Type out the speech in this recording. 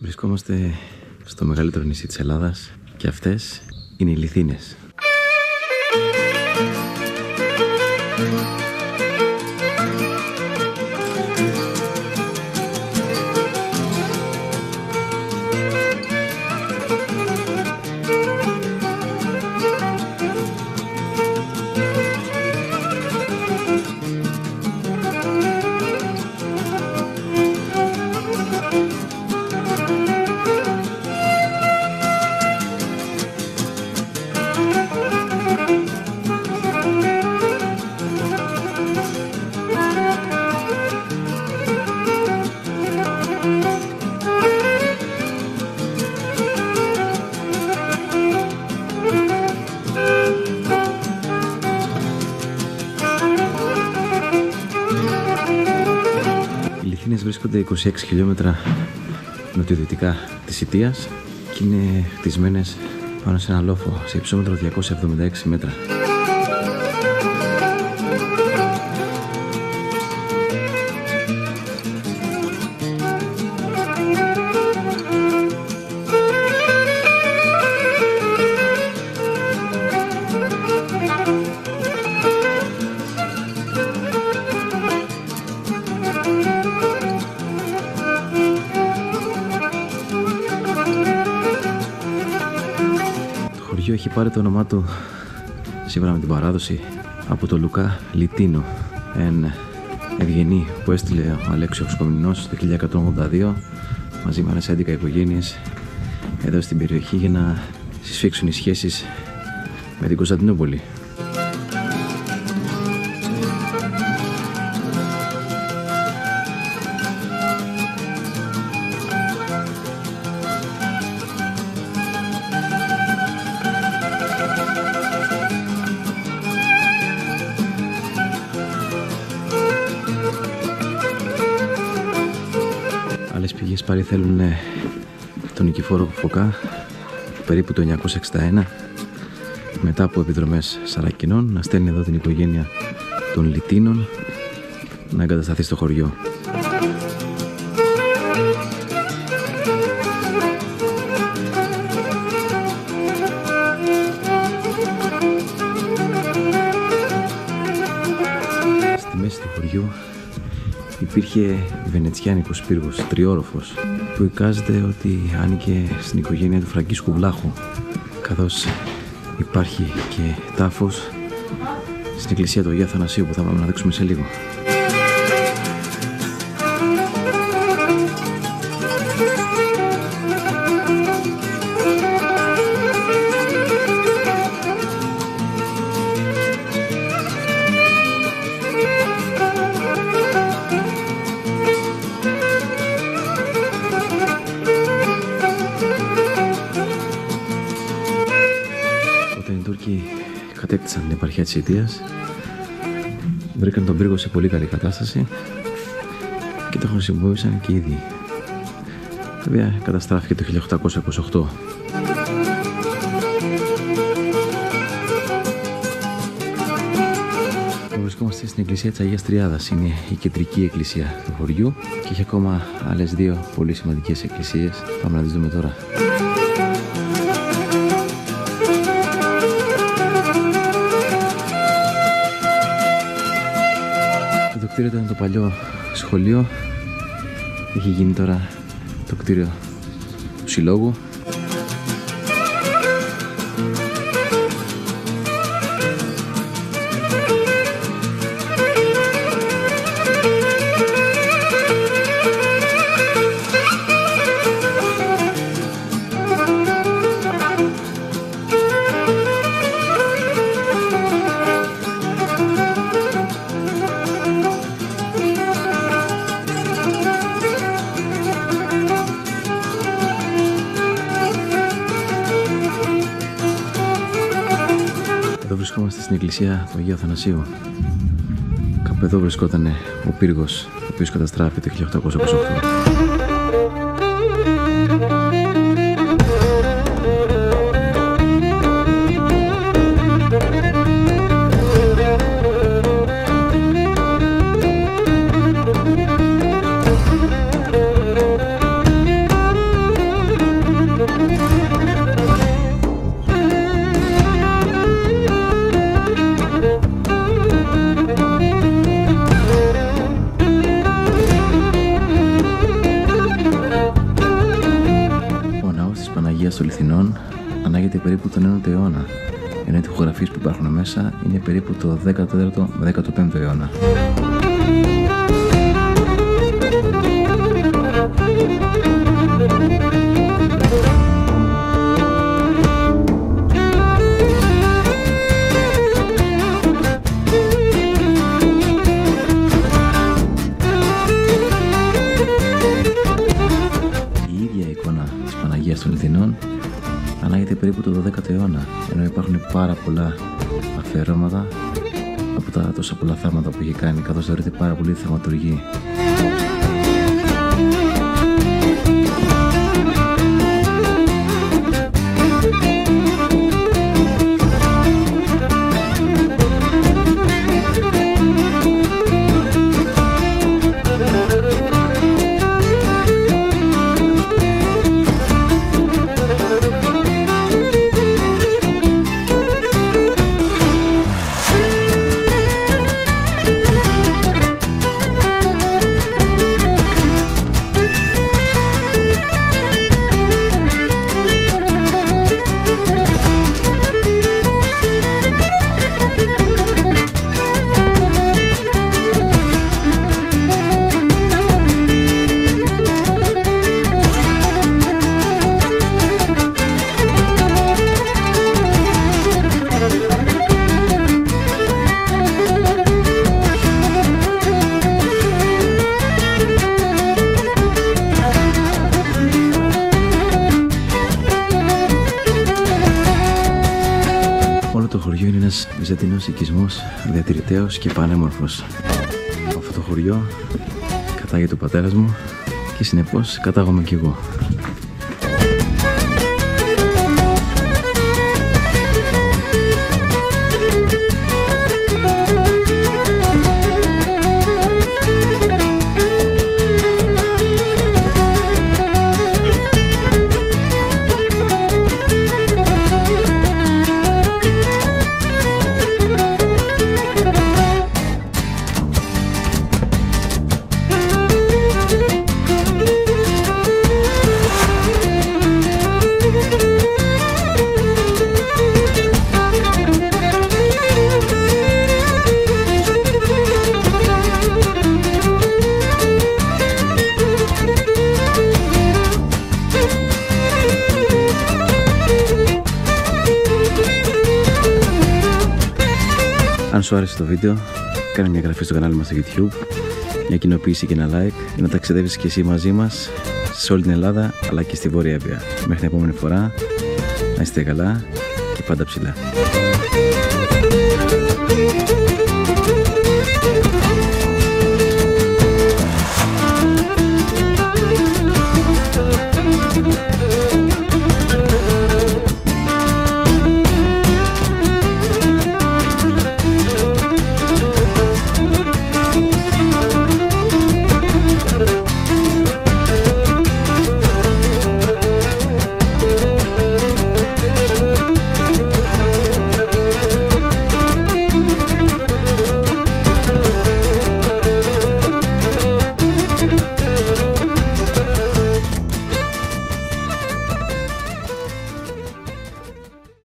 Βρισκόμαστε στο μεγαλύτερο νησί της Ελλάδας και αυτές είναι οι Λιθίνες. Οι Λιθίνες βρίσκονται 26 χιλιόμετρα νοτιοδυτικά της Ιττίας και είναι χτισμένες πάνω σε ένα λόφο σε υψόμετρο 276 μέτρα. Το χωριό έχει πάρει το όνομά του, σύμφωνα με την παράδοση, από το Λουκά Λιτίνο, ένα ευγενή που έστειλε ο Αλέξιος Κομνηνός το 1182 μαζί με άλλες 11 οικογένειες εδώ στην περιοχή για να συσφίξουν οι σχέσεις με την Κωνσταντινούπολη. Άλλες πηγές πάλι θέλουν τον Νικηφόρο Φωκά περίπου το 961, μετά από επιδρομές Σαρακινών, να στέλνει εδώ την οικογένεια των Λιτίνων να εγκατασταθεί στο χωριό. Στη μέση του χωριού υπήρχε βενετσιάνικος πύργος, τριόροφος, που εικάζεται ότι άνοικε στην οικογένεια του Φραγκίσκου Βλάχου, καθώς υπάρχει και τάφος στην εκκλησία του Αγίου Αθανασίου που θα πάμε να δείξουμε σε λίγο. Όταν οι Τούρκοι κατέκτησαν την επαρχία της Ιττίας, βρήκαν τον πύργο σε πολύ καλή κατάσταση και το χρησιμοποιούσαν και οι ίδιοι. Βέβαια καταστράφηκε το 1828. Βρισκόμαστε στην εκκλησία της Αγίας Τριάδας, είναι η κεντρική εκκλησία του χωριού και έχει ακόμα άλλες δύο πολύ σημαντικές εκκλησίες. Πάμε να τις δούμε τώρα. Το κτίριο ήταν το παλιό σχολείο, έχει γίνει τώρα το κτίριο του συλλόγου. Εδώ βρισκόμαστε στην εκκλησία του Αγίου Αθανασίου. Κάπου εδώ βρισκόταν ο πύργος, ο οποίος καταστράφηκε το 1828. Παναγίας των Λιθινών ανάγεται περίπου τον 9ο αιώνα, ενώ οι τοιχογραφίες που υπάρχουν μέσα είναι περίπου το 14ο με 15ο αιώνα. Των Λιθινών ανάγεται περίπου το 12ο αιώνα, ενώ υπάρχουν πάρα πολλά αφιερώματα από τα τόσα πολλά θαύματα που έχει κάνει, καθώς θεωρείται πάρα πολύ θαυματουργή. Το χωριό είναι ένας βυζαντινός οικισμός, διατηρηταίος και πανέμορφος. Αυτό το χωριό κατάγεται ο πατέρας μου και συνεπώς κατάγομαι κι εγώ. Αν σου άρεσε το βίντεο, κάνε μια εγγραφή στο κανάλι μας στο YouTube, μια κοινοποίηση και ένα like για να ταξιδεύεις και εσύ μαζί μας σε όλη την Ελλάδα αλλά και στη Βόρεια Εύβοια. Μέχρι την επόμενη φορά, να είστε καλά και πάντα ψηλά.